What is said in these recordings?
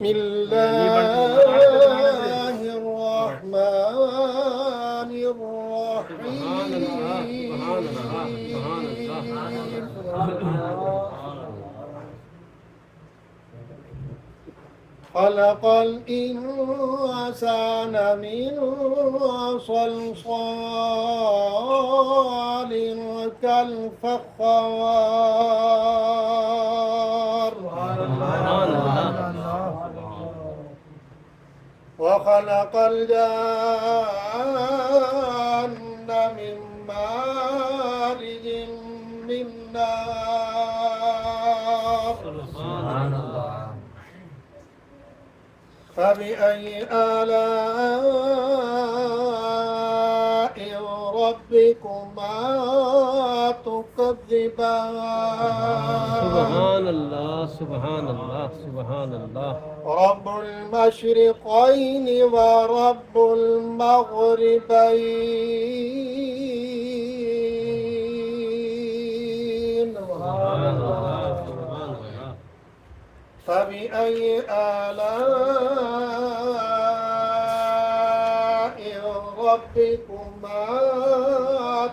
بسم الله الرحمن الرحيم خلق الإنسان من صلصال كالفخار وخلق الجان من مارج من نار فبأي آلاء ربكما تكذبان سبحان اللہ سبحان اللہ سبحان اللہ رب المشرقين ورب المغربين فبأي آلاء ربكما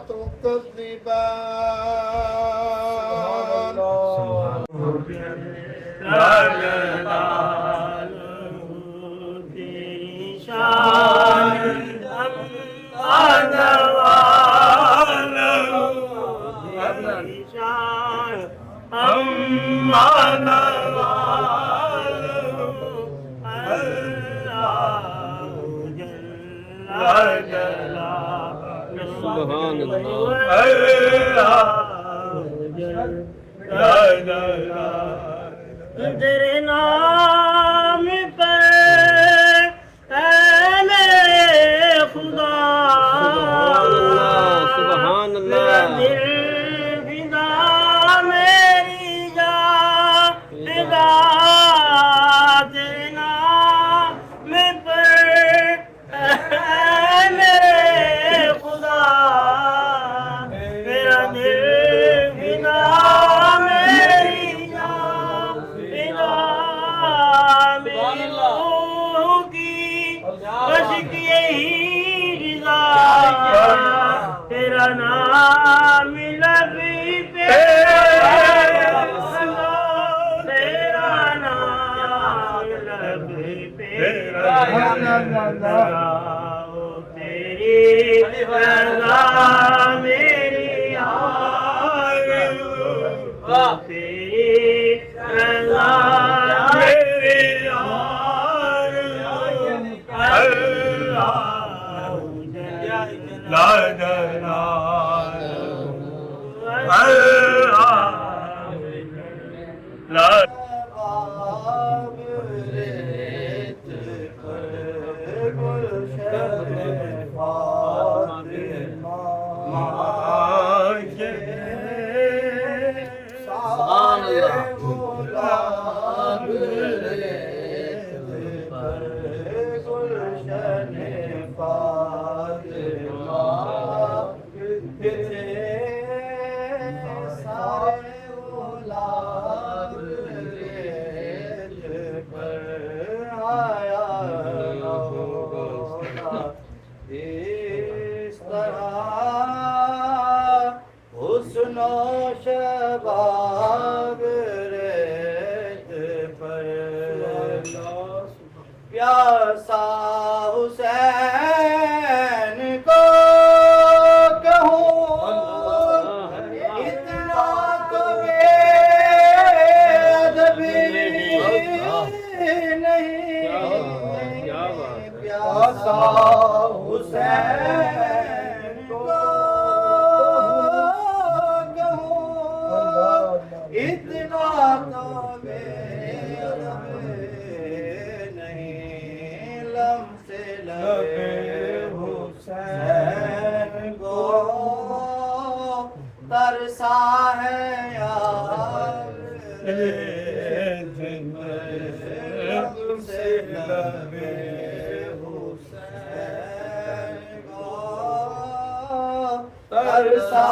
تكذبان سبحان اللہ تیرے نام پر اے میرے خدا سبحان اللہ میرا دل فدا میری جان فدا تیرے نام پر اے میرے خدا میرا دل فدا میری جان فدا میری روح کی بس یہی رضا تیرا نام لبی پہ تیرا نام لبی پہ تیری رضا میری آرزو تیری رضا میری اس طرح حسن و شباب ریت پر پیاسا حسین کو کہوں اتنا تو بے ادبی نہیں پیاسا حسین کو کہوں اتنا تو میرا نہیں لمس لبے حسین کو ترسا ہے یار لمس لبے ترسا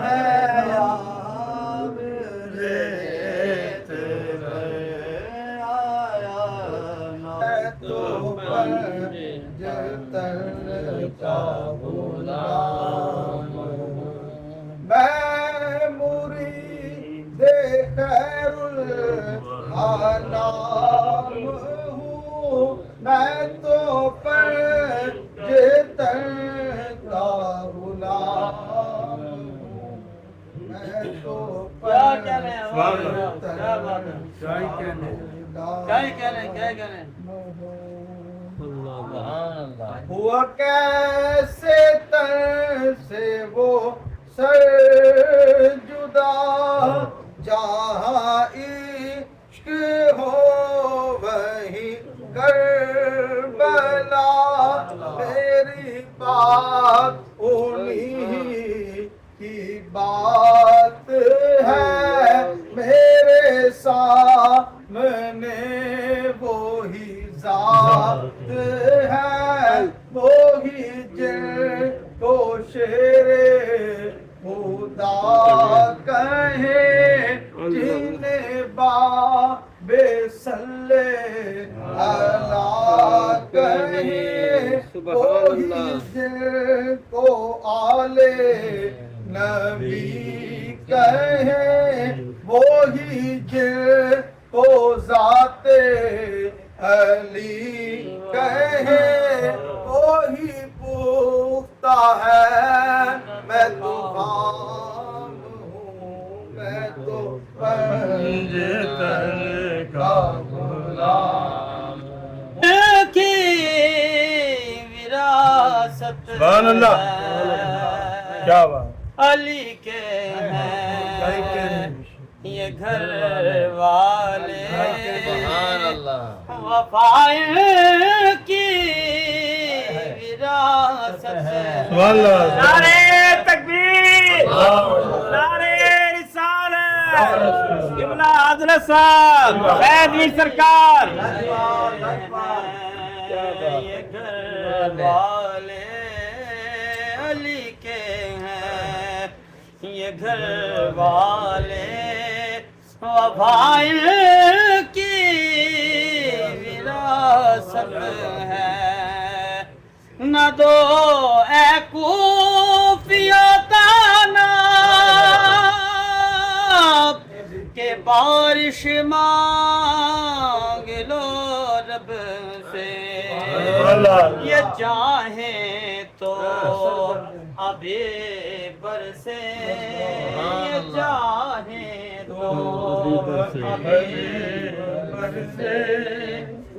ہے یار ریت پر آیا پنجتن کا غلام میں مرید خیر الانام ہوں میں تو پنجتن کا غلام ہوں میں تو پنجتن ہوا کیسے تن سے وہ سر جدا جہاں عشق ہو وہی کربلا میری بات انہی کی بات ہے میرے سامنے وہی ذات ہے وہی جن کو شیر خدا کہیں جنہیں باب صلی اللہ کہیں وہی جن کو آلے نبی کہیں وہی جن کو ذات علی کہیں وہی پوچھتا ہے میں تو غلام ہوں میں تو پنجتن کا غلام کی وراثت سبحان اللہ کیا بات علی کے ہیں یہ گھر والے وفائیں کی وراثت سبحان اللہ نعرے تکبیر نعرے رسالت قبلہ حضرت صاحب فیض سرکار یہ گھر والے علی کے ہیں یہ گھر والے وفائیں کی وراثت ہے نہ دو اے کوفیہ تاناب کہ بارش مانگ لو رب سے یہ چاہیں تو ابھی برسے یہ چاہیں تو ابھی برسے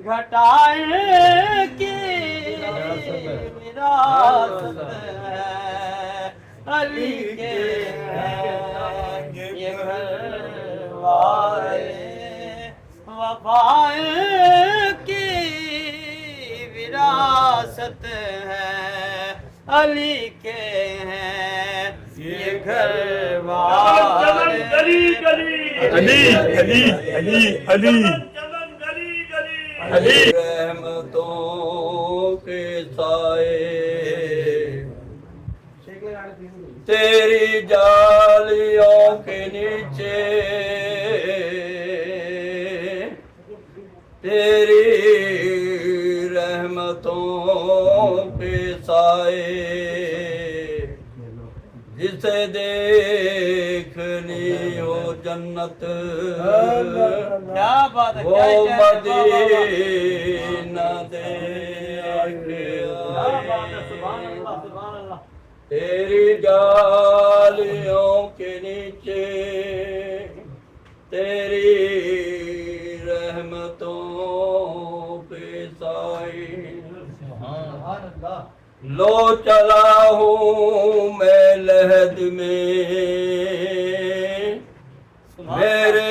گھٹائیں کی وراثت ہے علی کے یہ گھر والے وفائیں کی وراثت ہے علی کے ہیں یہ گھر والے علی رحمتوں کے سائے تیری جالیوں کے نیچے تیری رحمتوں کے سائے جسے دیکھنی ہو جنت کیا بات ہے وہ مدینہ دیکھ اللہ تیری جالیوں کے نیچے تیری رحمتوں پہ سائے لو چلا ہوں میں لحد میں میرے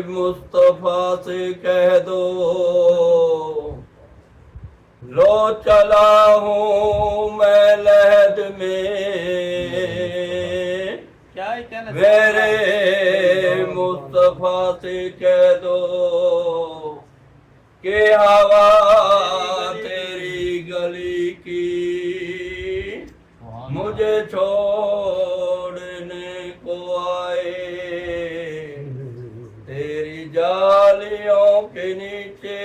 مصطفیٰ سے کہہ دو لو چلا ہوں میں لحد میں میرے مصطفیٰ سے کہہ دو کہ ہوا تیری گلی کی مجھے چھوڑنے کو آئے تیری جالیوں کے نیچے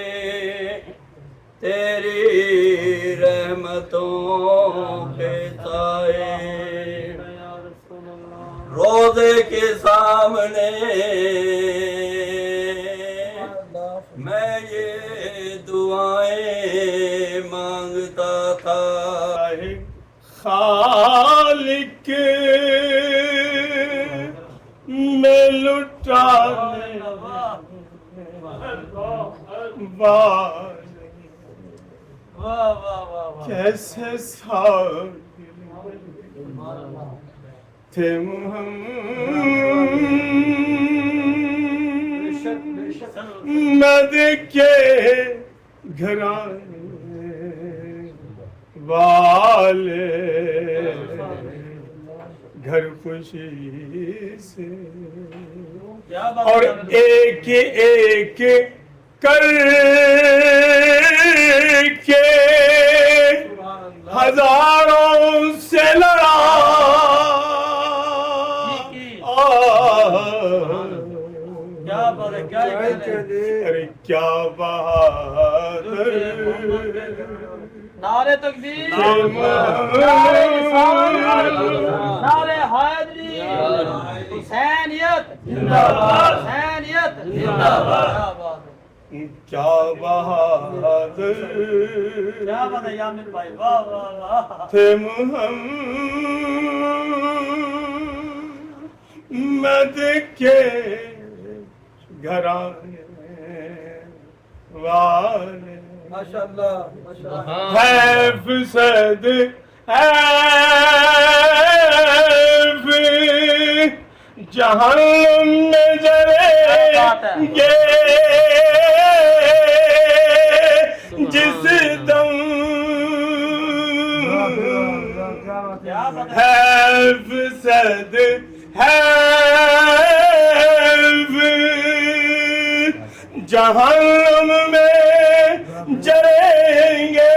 تیری رحمتوں کے سائے روزے کے سامنے میں یہ دعائیں مانگتا تھا خالق میں لٹانے کیسے تھے محمد کے گھرانے والے گھر خوشی سے اور ایک ایک کر کے ہزاروں سے لڑا ارے کیا بہادر نعرے تکبیر نعرے حیدری حسینیت حسینیت کیا بہادر کیا بات ہے یامن بھائی واہ واہ واہ تھے محمد کے گھرانے والے ماشاءاللہ حیف صد حیف جہنم میں جلیں گے جس دم حیف صد حیف جہنم میں جلیں گے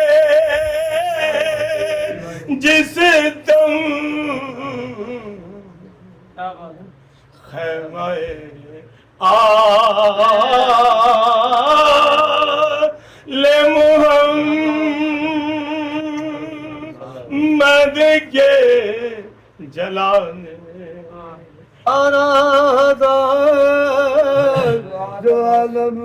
جس دم خیمہ آل محمد کے جلانے جو عالم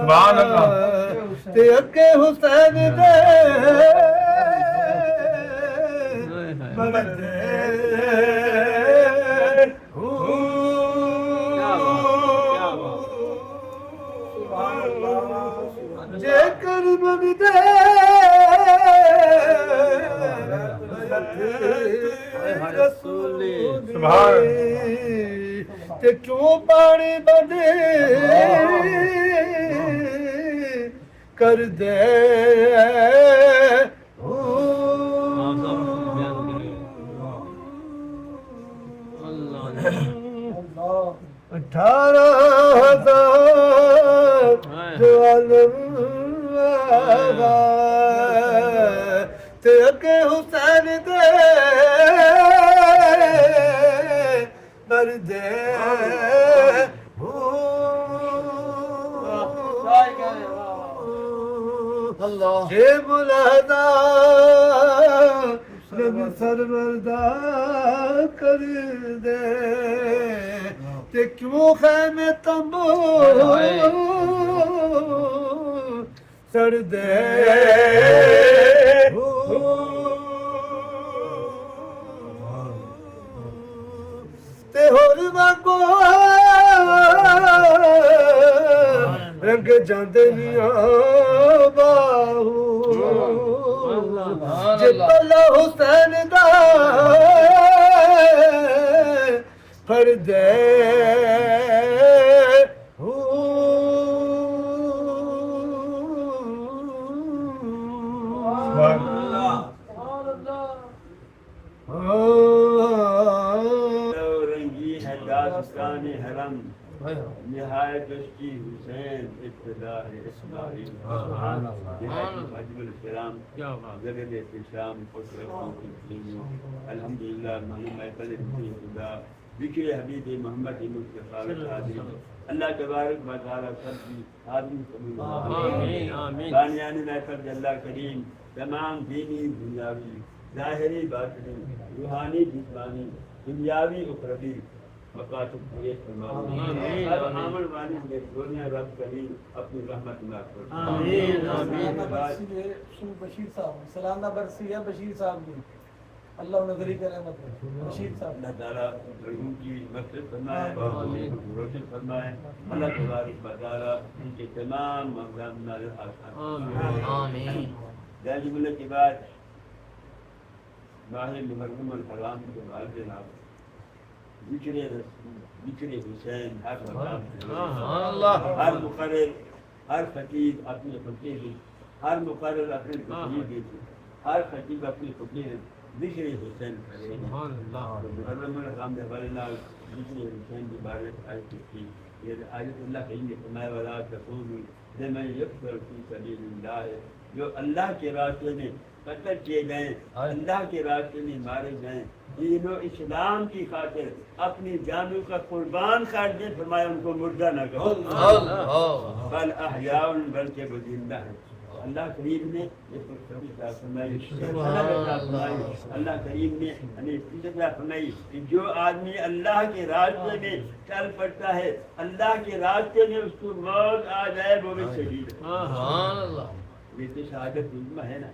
سبحان اللہ کے حسین دے جے کر بندے تے کیوں پانی بندے کر دے اٹھارہ ہزار جو عالم تے اگے حسین دے مردے جے ملاحظہ نبی سروردا کر دے تے کیوں خیمے تمبو سڑ دے تے ہور وانگو رنگ جاندے میاں باہو جے پلا حسین دا پھر دے رنگی ہے داستان حرم نہایت اس کی حسین ابتدا ہے اسماعیل واجب الکرام زبد احتشام الحمدللہ محمد خدا بکر حبیب محمد مصطفیٰ اللہ تبارک و تعالی سب کی آدمی قبول آمین آمین بانیان محفل اللہ کریم تمام دینی دنیاوی ظاہری باطنی روحانی جسمانی دنیاوی اخروی مقاصد پورے فرمائے ہر عمل والی میں دنیا رب کریم اپنی رحمت عطا فرمائے آمین آمین بشیر صاحب سلامہ برسی ہے بشیر صاحب کی اللہ نظری کا رحمت ہے بشیر صاحب اللہ تعالیٰ لوگوں کی مغفرت فرمائے روشن فرمائے اللہ تبارک و تعالیٰ ان کے تمام مقام نال آسان آمین دہلی ملک کے بعد ماہ محرم الحرام کے بعد جناب بچڑے حسین ہر مقام ہر مقرر ہر خطیب اپنے فقیر ہر مقرر اپنے فقیر ہر خطیب اپنے فقیر بشر حسین سبحان اللہ محرم الحرام کے حوالے نال بشر حسین کی بارت آیت کی یہ آیت اللہ کہیں گے فرمایا ولا تقولوا لمن يقتل في سبيل الله جو اللہ کے راستے میں قتل کیے گئے اللہ کے راستے میں مارے گئے دین و اسلام کی خاطر اپنی جانوں کا قربان کر دیں فرمایا ان کو مردہ نہ کرو بل احیاء بلکہ وہ زندہ ہیں اللہ کریم نے اللہ کریم نے فرمائی کہ جو آدمی اللہ کے راستے میں چل پڑتا ہے اللہ کے راستے میں اس کو موت آ جائے وہ بھی شہید ہے یہ تو شہادت علم ہے نا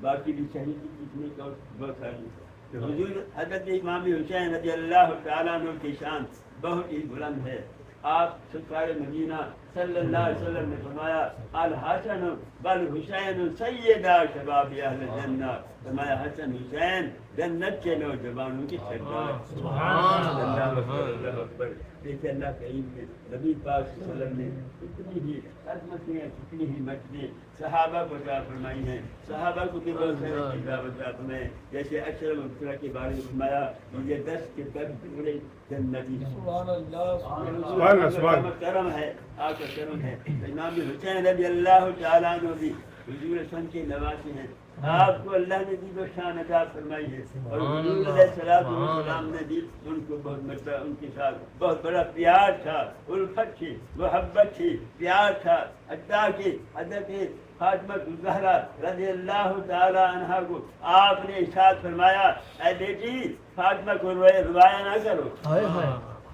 باقی بھی شہید کتنے کا بہت ساری تو حضور حضرت امام حسین رضی اللہ تعالیٰ عنہ کی شان بہت ہی بلند ہے آپ سرکار مدینہ صلی اللہ علیہ وسلم نے فرمایا الحسن بل حسین سیدہ شباب اہل جنہ فرمایا حسن حسین جنت کے نوجوانوں کی سردار سبحان اللہ اکبر دیکھیں اللہ کریم نے نبی پاک صلی اللہ علیہ وسلم نے کتنی ہی عظمتیں کتنی ہی مجدیں صحابہ کو عطا فرمائی ہیں صحابہ کو بھی بہت سارے دعوت عطا فرمائے جیسے اشرف مبشرہ کے بارے میں فرمایا مجھے 10 کے قد پورے جنتی سبحان اللہ سبحان کرم ہے آپ کا کرم ہے امام حسین رضی اللہ تعالیٰ عنہ بھی حضور سن کے نواسے ہیں آپ کو اللہ نے دی و شان عطا فرمائی ہے اور حضور علیہ السلام نے دی ان کو بہت مرتبہ ان کے ساتھ بہت بڑا پیار تھا الفت تھی محبت تھی پیار تھا حتیٰ کہ حضرت فاطمہ الزہرا رضی اللہ تعالی عنہا کو آپ نے ارشاد فرمایا اے بیٹی فاطمہ کو روایا نہ کرو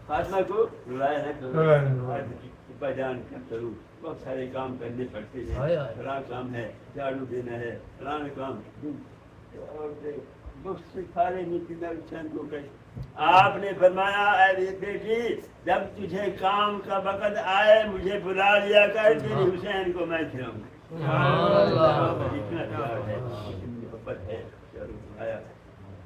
فاطمہ کو روایا نہ کرو جان کروں بہت سارے کام کرنے پڑتے ہیں بڑا کام ہے جھاڑو دینا ہے فلانا کام بہت سے سارے حسین کو کہ آپ نے فرمایا اے بیٹی جب تجھے کام کا وقت آئے مجھے بلا لیا کر تیرے حسین کو میں کھلاؤں اتنا پیار ہے محبت ہے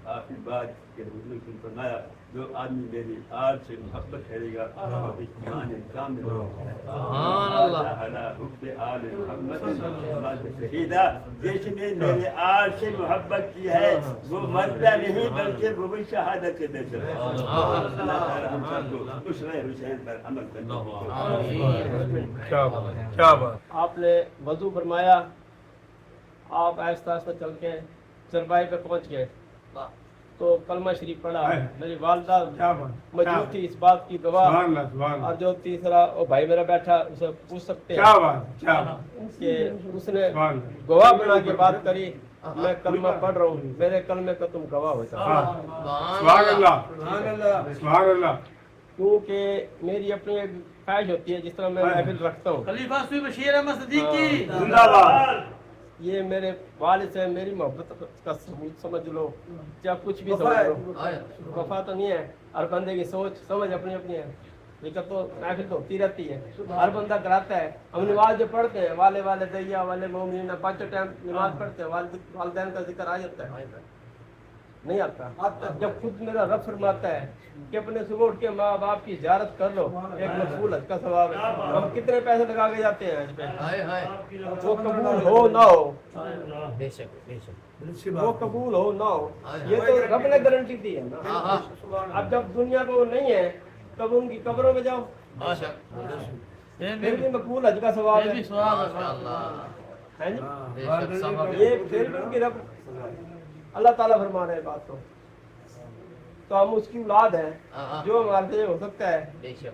آخر بات کہ حضور نے فرمایا جو آدمی میری آل سے محبت کرے گا ایمان کامل جس نے میرے آل سے محبت کی ہے وہ مرتا نہیں بلکہ وہ بھی شہادت کے دے سکتا ہے اللہ تعالی ہم سب کو اسوہ حسین پر عمل کرنا کیا بات آپ نے وضو فرمایا آپ آہستہ آہستہ چل کے چرپائی پہ پہنچ گئے تو کلمہ شریف پڑھا میری والدہ موجود تھی اس بات کی گواہ اور جو تیسرا وہ بھائی میرا بیٹھا اسے پوچھ سکتے ہیں کہ اس نے گواہ بنا کے بات کری میں کلمہ پڑھ رہا ہوں میرے کلمے کا تم گواہ ہو جاؤ کیونکہ میری اپنی ایک خواہش ہوتی ہے جس طرح میں محفل رکھتا ہوں خلیفہ سوئی بشیر احمد صدیقی زندہ باد یہ میرے والد سے میری محبت کا ثبوت سمجھ لو یا کچھ بھی سمجھ لو وفا تو نہیں ہے ہر بندے کی سوچ سمجھ اپنی اپنی ہے لیکن تو محفل تو ہوتی رہتی ہے ہر بندہ کراتا ہے ہم نماز جو پڑھتے ہیں والے والے دیا والے مومنین پانچوں ٹائم نماز پڑھتے ہیں والدین کا ذکر آ جاتا ہے نہیں آتا جب خود میرا رب فرماتا ہے کہ اپنے صبح اٹھ کے ماں باپ کی زیارت کر لو ایک مقبول حج کا ثواب ہے ہم کتنے پیسے لگا کے جاتے ہیں حج پہ وہ قبول ہو نہ ہو وہ قبول ہو نہ ہو یہ تو رب نے گارنٹی دی ہے نا اب جب دنیا کو نہیں ہے تب ان کی قبروں میں جاؤ پھر بھی مقبول حج کا ثواب ہے یہ پھر بھی ان کی رب اللہ تعالیٰ فرما رہے بات تو ہم اس کی اولاد ہیں جو ہمارے سے ہو سکتا ہے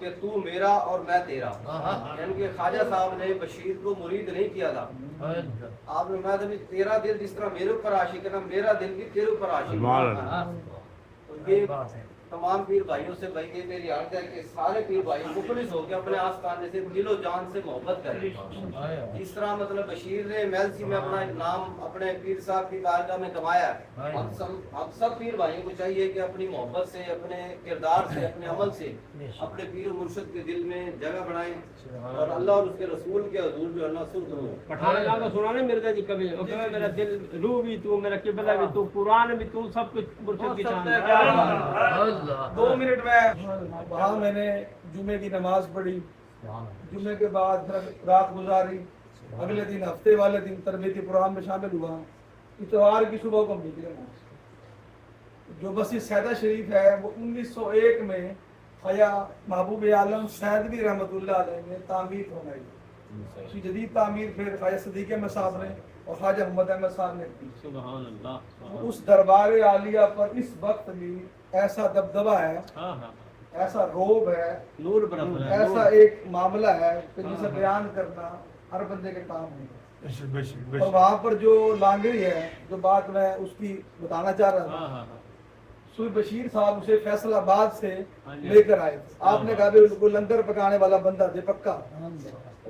کہ تو میرا اور میں تیرا، یعنی کہ خواجہ صاحب نے بشیر کو مرید نہیں کیا تھا. آپ نے فرمایا تھا تیرا دل جس طرح میرے اوپر عاشق ہے نا، میرا دل بھی تیرے اوپر عاشق ہے. تو یہ تمام پیر بھائیوں سے بھائی یہ میری عرض ہے کہ سارے پیر بھائی مخلص ہو کے اپنے آستانے سے دل و جان سے محبت کریں. اس طرح مطلب بشیر نے میلسی میں اپنا نام اپنے پیر صاحب کی بارگاہ میں کمایا ہے. ہم سب پیر بھائیوں کو چاہیے کہ اپنی محبت سے، اپنے کردار سے، اپنے عمل سے اپنے پیر و مرشد کے دل میں جگہ بنائیں اور اللہ اور اس کے رسول کے حضور جو ہے نا سرد ہو. پٹھان کا کو سنا نہیں مرزا جی کبھی، وہ کہے میرا دل روح بھی تو، میرا قبلہ بھی تو، قرآن بھی تو، سب کچھ مرشد کی شان ہے. 2 منٹ میں وہاں میں نے جمعے کی نماز پڑھی، جمعے کے بعد پھر رات گزاری، اگلے دن ہفتے والے دن تربیتی پروگرام میں شامل ہوا. اتوار کی صبح کو نکلے. جو مسجد سیدہ شریف ہے وہ 1901 میں خواجہ محبوب عالم سیدوی رحمۃ اللہ علیہ نے تعمیر فرمائی. اس کی جدید تعمیر پھر خواجہ صدیق احمد صاحب نے اور خواجہ محمد احمد صاحب نے کی. سبحان اللہ. اس دربار عالیہ پر اس وقت بھی ایسا دبدبہ ہے، ایسا روب ہے، نور برس ہے، ایسا ایک معاملہ ہے کہ جسے بیان کرنا ہر بندے کے کام نہیں. اور وہاں پر جو لانگری ہے، جو بات میں اس کی بتانا چاہ رہا تھا، سوئی بشیر صاحب اسے فیصل آباد سے لے کر آئے. آپ نے کہا بالکل لنگر پکانے والا بندہ تھے پکا.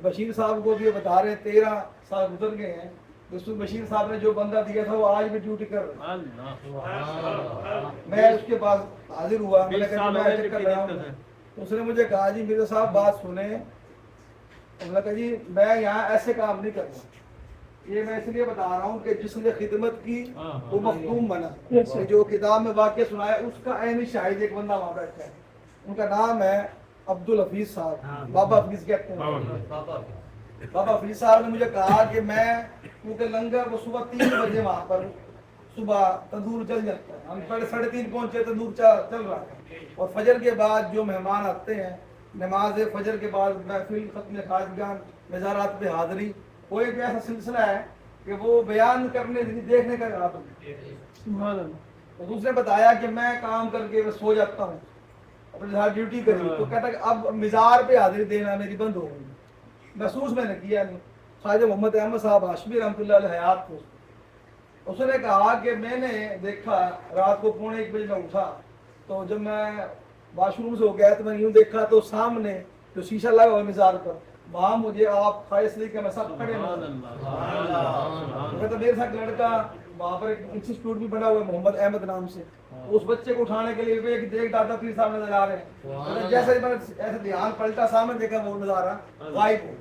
بشیر صاحب کو بھی بتا رہے 13 سال گزر گئے ہیں. بشیر صاحب نے جو بندہ دیا تھا وہ آج بھی ڈیوٹی کر رہا ہے. میں اس کے پاس حاضر ہوا، میں نے کہا میں چیک کر رہا ہوں. اس نے مجھے کہا جی مرزا صاحب بات سنیں. میں نے کہا جی میں یہاں ایسے کام نہیں کرتا، یہ میں اس لیے بتا رہا ہوں کہ جس نے خدمت کی وہ مخدوم بنا. جو کتاب میں واقعہ سنایا اس کا عینی شاہد ایک بندہ وہاں بیٹھا ہے. ان کا نام ہے عبدالحفیظ صاحب، بابا حفیظ کہتے ہیں. بابا حفیظ صاحب نے مجھے کہا کہ میں کیونکہ لنگر وہ صبح 3 بجے وہاں پر صبح تندور چل جاتا ہے، ہم 3:30 پہنچے تندور چل رہا ہے. اور فجر کے بعد جو مہمان آتے ہیں، نماز فجر کے بعد محفل ختم خواجگان مزارات پہ حاضری، وہ ایک ایسا سلسلہ ہے کہ وہ بیان کرنے دیکھنے کا قابل. تو اس نے بتایا کہ میں کام کر کے سو جاتا ہوں، اپنے ساتھ ڈیوٹی کری. تو کہتا کہ اب مزار پہ حاضری دینا میری بند ہو گئی. محسوس میں نے کیا نہیں. خواجہ محمد احمد صاحب ہاشمی رحمۃ اللہ علیہ حیات کو اس نے کہا کہ میں نے دیکھا رات کو 1:45 بجے میں اٹھا، تو جب میں واش روم سے ہو گیا تو میں یوں دیکھا تو سامنے جو شیشہ لگا ہوا مزار پر، وہاں مجھے آپ خواجہ صدیق احمد صاحب کھڑے ہیں. میرے ساتھ لڑکا وہاں پر ایک انسٹیٹیوٹ بھی بنا ہوا ہے محمد احمد نام سے. اس بچے کو اٹھانے کے لیے ایک دیکھ دادا پیر صاحب نظر آ رہے ہیں. جیسے میں ایسے دھیان پلٹا سامنے دیکھا وہ نظارہ غائب ہو.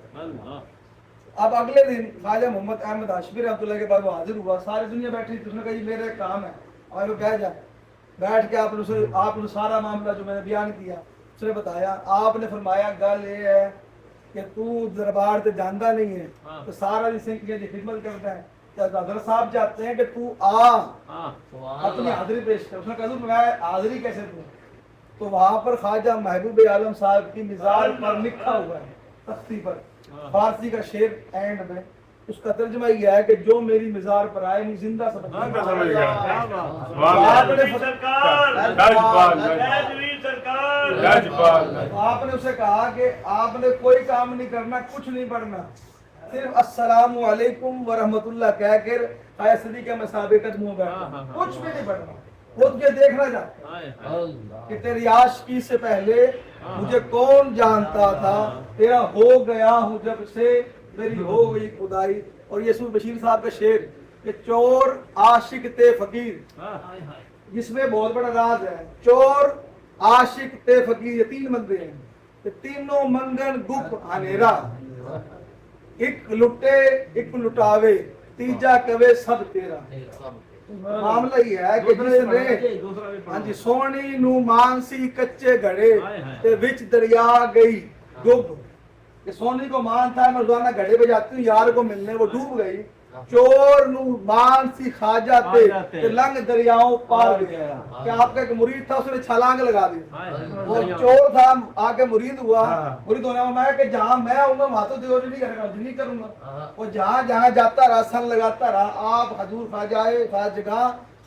اب اگلے دن خواجہ محمد احمد ہاشمی رحمۃ اللہ کے بعد وہ حاضر ہوا. ساری دنیا بیٹھی تھی. اس نے کہا جی میرا ایک کام ہے، اور وہ بیٹھ جائے. بیٹھ کے آپ نے سارا معاملہ جو میں نے بیان کیا اس نے بتایا. آپ نے فرمایا گل یہ ہے کہ تو دربار سے جانتا نہیں ہے تو سارا جس کی خدمت کرتا ہے. حضرت صاحب چاہتے ہیں کہ تو اپنی حاضری پیش کر. اس نے کہا میں حاضری کیسے دوں؟ تو وہاں پر خواجہ محبوب عالم صاحب کی مزار پر لکھا ہوا ہے تختی پر فارسی کا شعر اینڈ میں. اس کا ترجمہ یہ ہے کہ جو میری مزار پر آئے نہیں زندہ سب. آپ نے اسے کہا کہ آپ نے کوئی کام نہیں کرنا، کچھ نہیں پڑھنا، صرف السلام علیکم ورحمۃ اللہ کہہ کر خواجہ صدیق احمد صاحب کے قدموں میں کچھ بھی نہیں پڑھنا. وہ تجھے دیکھنا چاہتا ہے کہ تیری عاشقی سے پہلے مجھے کون جانتا تھا، تیرا ہو گیا ہوں جب سے میری ہو گئی خدائی. اور یہ سور بشیر صاحب کا شعر کہ چور عاشق تے فقیر، جس میں بہت بڑا راز ہے. چور عاشق تے فقیر یہ 3 بندے ہیں کہ تینوں منگن گپ ہنیرا، ایک لٹے ایک لٹاوے تیجا کوے سب تیرا. معاملہ یہ ہے کہ جس نے ہاں جی سونی نو مانسی کچے گھڑے تے وچ دریا گئی ڈوب. کہ سونی کو مان تھا میں روزانہ گھڑے پہ جاتی ہوں یار کو ملنے، وہ ڈوب گئی. چور نو مانسی خواجہ تے لنگ دریاؤں پار گیا. کہ آپ کا ایک مرید تھا اس نے چھلانگ لگا دی. وہ چور تھا آگے مرید ہوا، مرید ہونے میں کہ جہاں میں ہوں گا وہاں تو دیو نہیں کرے گا، نہیں کروں گا. وہ جہاں جہاں جاتا رہا سن لگاتا رہا. آپ حضور خواجہ خواجگاہ